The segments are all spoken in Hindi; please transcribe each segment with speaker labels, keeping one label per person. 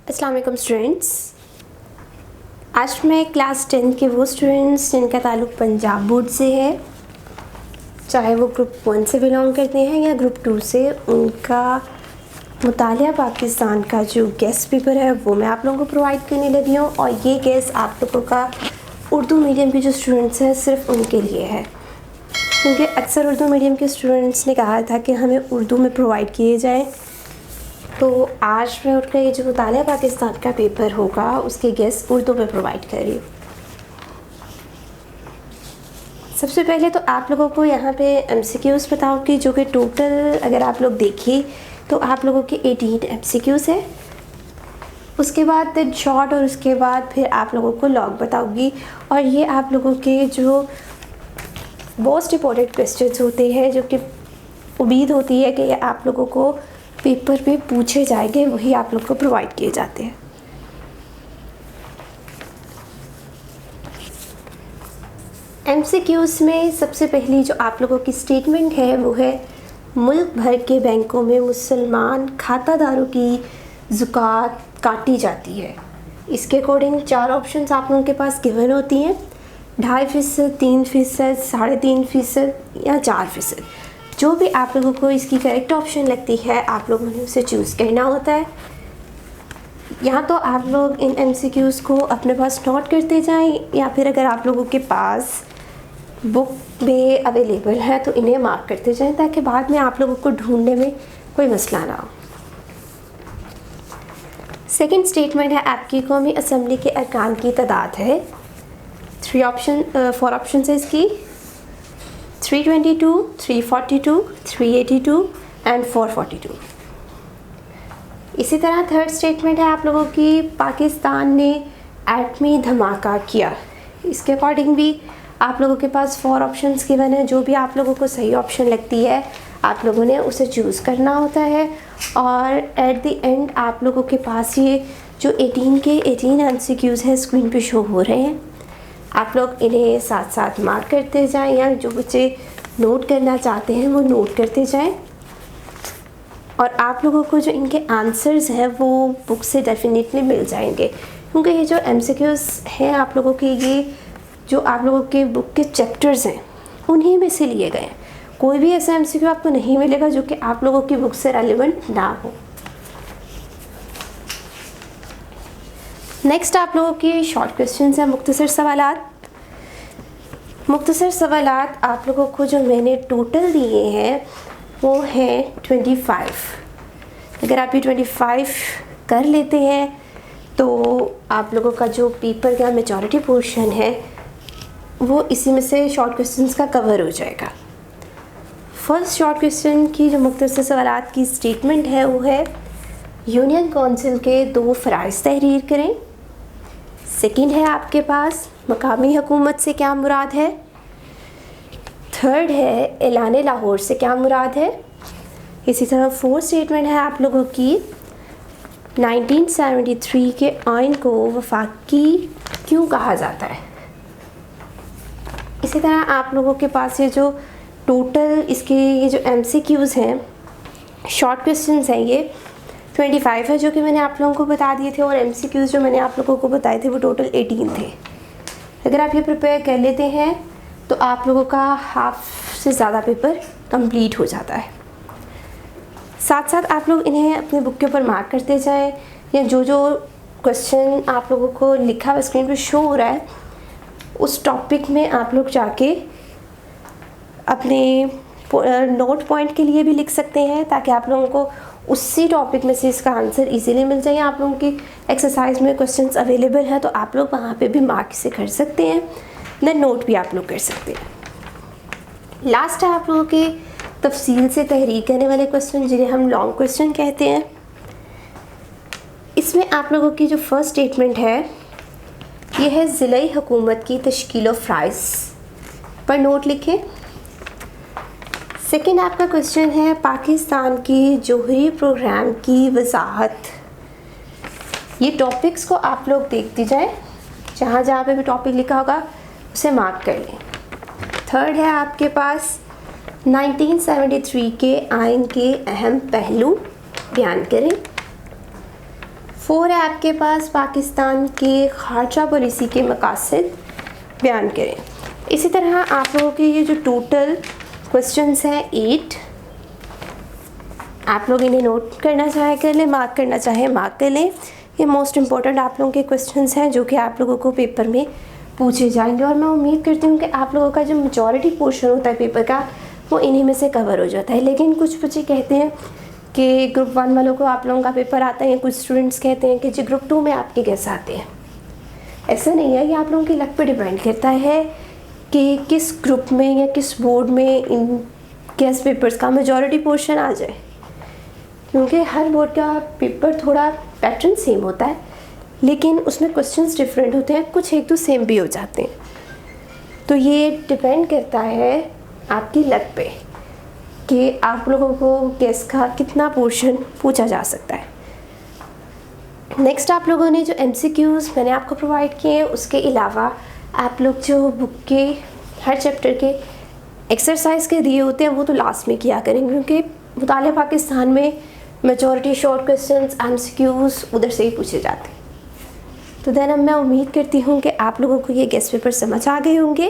Speaker 1: अस्सलाम वालेकुम स्टूडेंट्स। आज मैं क्लास 10 के वो स्टूडेंट्स जिनका ताल्लुक़ पंजाब बोर्ड से है, चाहे वो ग्रुप 1 से बिलोंग करते हैं या ग्रुप 2 से, उनका मुतालिया पाकिस्तान का जो गेस्ट पेपर है वो मैं आप लोगों को प्रोवाइड करने लगी हूँ। और ये गेस्ट आप लोगों का उर्दू मीडियम के जो स्टूडेंट्स हैं सिर्फ उनके लिए है, क्योंकि अक्सर उर्दू मीडियम के स्टूडेंट्स ने कहा था कि हमें उर्दू में प्रोवाइड किए जाएँ। तो आज मैं उनका ये जो मुतालिया पाकिस्तान का पेपर होगा उसके गेस्ट उर्दू में प्रोवाइड कर रही हूँ। सबसे पहले तो आप लोगों को यहाँ पे MCQs बताओ कि जो कि टोटल अगर आप लोग देखिए तो आप लोगों के 18 MCQs है। उसके बाद देन शॉर्ट और उसके बाद फिर आप लोगों को लॉग बताऊँगी। और ये आप लोगों के जो मोस्ट इम्पोर्टेंट क्वेश्चंस होते हैं जो कि उम्मीद होती है कि ये आप लोगों को पेपर पे पूछे जाएंगे, वही आप लोग को प्रोवाइड किए जाते हैं। MCQs में सबसे पहली जो आप लोगों की स्टेटमेंट है वो है, मुल्क भर के बैंकों में मुसलमान खातादारों की ज़कात काटी जाती है। इसके अकॉर्डिंग 4 ऑप्शंस आप लोगों के पास गिवन होती हैं, 2.5%, 3%, 3.5% या 4%। जो भी आप लोगों को इसकी करेक्ट ऑप्शन लगती है आप लोगों ने उसे चूज़ करना होता है। यहाँ तो आप लोग इन MCQs को अपने पास नोट करते जाएं, या फिर अगर आप लोगों के पास बुक में अवेलेबल है तो इन्हें मार्क करते जाएं, ताकि बाद में आप लोगों को ढूंढने में कोई मसला ना हो। सेकंड स्टेटमेंट है, आपकी कौमी असम्बली के अरकान की तादाद है। 4 ऑप्शन है इसकी, 322, 342, 382 एंड 442। इसी तरह थर्ड स्टेटमेंट है आप लोगों की, पाकिस्तान ने एटमी धमाका किया। इसके अकॉर्डिंग भी आप लोगों के पास 4 ऑप्शंस गिवन है। जो भी आप लोगों को सही ऑप्शन लगती है आप लोगों ने उसे चूज़ करना होता है। और एट द एंड आप लोगों के पास ये जो 18 के 18 MCQs हैं स्क्रीन पे शो हो रहे हैं। आप लोग इन्हें साथ साथ मार्क करते जाएं, या जो बच्चे नोट करना चाहते हैं वो नोट करते जाएं। और आप लोगों को जो इनके आंसर्स हैं वो बुक से डेफिनेटली मिल जाएंगे, क्योंकि ये जो MCQs हैं आप लोगों के, ये जो आप लोगों के बुक के चैप्टर्स हैं उन्हीं में से लिए गए हैं। कोई भी ऐसा MCQ आपको नहीं मिलेगा जो कि आप लोगों की बुक से रेलिवेंट ना हो। नेक्स्ट आप लोगों की शॉर्ट क्वेश्चंस हैं, मुख्तसर सवालात। मुख्तसर सवालात आप लोगों को जो मैंने टोटल दिए हैं वो हैं 25। अगर आप ये 25 कर लेते हैं तो आप लोगों का जो पेपर का मेजॉरिटी पोर्शन है वो इसी में से शॉर्ट क्वेश्चंस का कवर हो जाएगा। फर्स्ट शॉर्ट क्वेश्चन की जो मुख्तसर सवालात की स्टेटमेंट है वो है, यूनियन काउंसिल के 2 फ़राइज़ तहरीर करें। सेकंड है आपके पास, मकामी हुकूमत से क्या मुराद है। थर्ड है, ऐलान लाहौर से क्या मुराद है। इसी तरह फोर्थ स्टेटमेंट है आप लोगों की, 1973 के आइन को वफाकी क्यों कहा जाता है। इसी तरह आप लोगों के पास ये जो टोटल इसके ये जो MCQs हैं, शॉर्ट क्वेश्चंस हैं, ये 25 है जो कि मैंने आप लोगों को बता दिए थे, और MCQs जो मैंने आप लोगों को बताए थे वो टोटल 18 थे। अगर आप ये प्रिपेयर कर लेते हैं तो आप लोगों का हाफ से ज़्यादा पेपर कंप्लीट हो जाता है। साथ साथ आप लोग इन्हें अपने बुक के ऊपर मार्क करते जाएं, या जो जो क्वेश्चन आप लोगों को लिखा हुआ स्क्रीन पर शो हो रहा है उस टॉपिक में आप लोग जाके अपने नोट पॉइंट के लिए भी लिख सकते हैं, ताकि आप लोगों को उसी टॉपिक में से इसका आंसर इजीली मिल जाए। आप लोगों की एक्सरसाइज में क्वेश्चंस अवेलेबल है तो आप लोग वहाँ पे भी मार्क से कर सकते हैं, देन नोट भी आप लोग कर सकते हैं। लास्ट है आप लोगों के तफसील से तहरीर करने वाले क्वेश्चन, जिन्हें हम लॉन्ग क्वेश्चन कहते हैं। इसमें आप लोगों की जो फर्स्ट स्टेटमेंट है ये है, ज़िले हुकूमत की तश्कील फ़राइज़ पर नोट लिखें। सेकेंड आपका क्वेश्चन है, पाकिस्तान की जोहरी प्रोग्राम की वजाहत। ये टॉपिक्स को आप लोग देखते जाएं, जहाँ जहाँ पे भी टॉपिक लिखा होगा उसे मार्क कर लें। थर्ड है आपके पास, 1973 के आइन के अहम पहलू बयान करें। 4 है आपके पास, पाकिस्तान के खारजा पॉलिसी के मकासद बयान करें। इसी तरह आप लोगों के ये जो टोटल क्वेश्चंस हैं 8, आप लोग इन्हें नोट करना चाहे कर लें, मार्क करना चाहे मार्क कर लें। ये मोस्ट इम्पॉर्टेंट आप लोगों के क्वेश्चंस हैं जो कि आप लोगों को पेपर में पूछे जाएंगे, और मैं उम्मीद करती हूँ कि आप लोगों का जो मेजॉरिटी पोर्शन होता है पेपर का वो इन्हीं में से कवर हो जाता है। लेकिन कुछ बच्चे कहते हैं कि ग्रुप 1 वालों को आप लोगों का पेपर आता है, कुछ स्टूडेंट्स कहते हैं कि जी ग्रुप 2 में आपके कैसे आते हैं। ऐसा नहीं है, ये आप लोगों की लक पे डिपेंड करता है कि किस ग्रुप में या किस बोर्ड में इन गेस्ट पेपर्स का मेजॉरिटी पोर्शन आ जाए, क्योंकि हर बोर्ड का पेपर थोड़ा पैटर्न सेम होता है लेकिन उसमें क्वेश्चंस डिफरेंट होते हैं, कुछ एक तो सेम भी हो जाते हैं। तो ये डिपेंड करता है आपकी लक पे कि आप लोगों को गेस्ट का कितना पोर्शन पूछा जा सकता है। नेक्स्ट आप लोगों ने जो MCQs मैंने आपको प्रोवाइड किए हैं, उसके अलावा आप लोग जो बुक के हर चैप्टर के एक्सरसाइज के दिए होते हैं वो तो लास्ट में किया करेंगे, क्योंकि मुताले पाकिस्तान में मेजॉरिटी शॉर्ट क्वेश्चंस MCQs उधर से ही पूछे जाते हैं। तो देन अब मैं उम्मीद करती हूँ कि आप लोगों को ये गेस्ट पेपर समझ आ गए होंगे।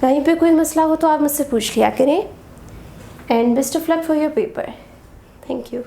Speaker 1: कहीं पे कोई मसला हो तो आप मुझसे पूछ लिया करें, and best of luck for your paper. Thank you.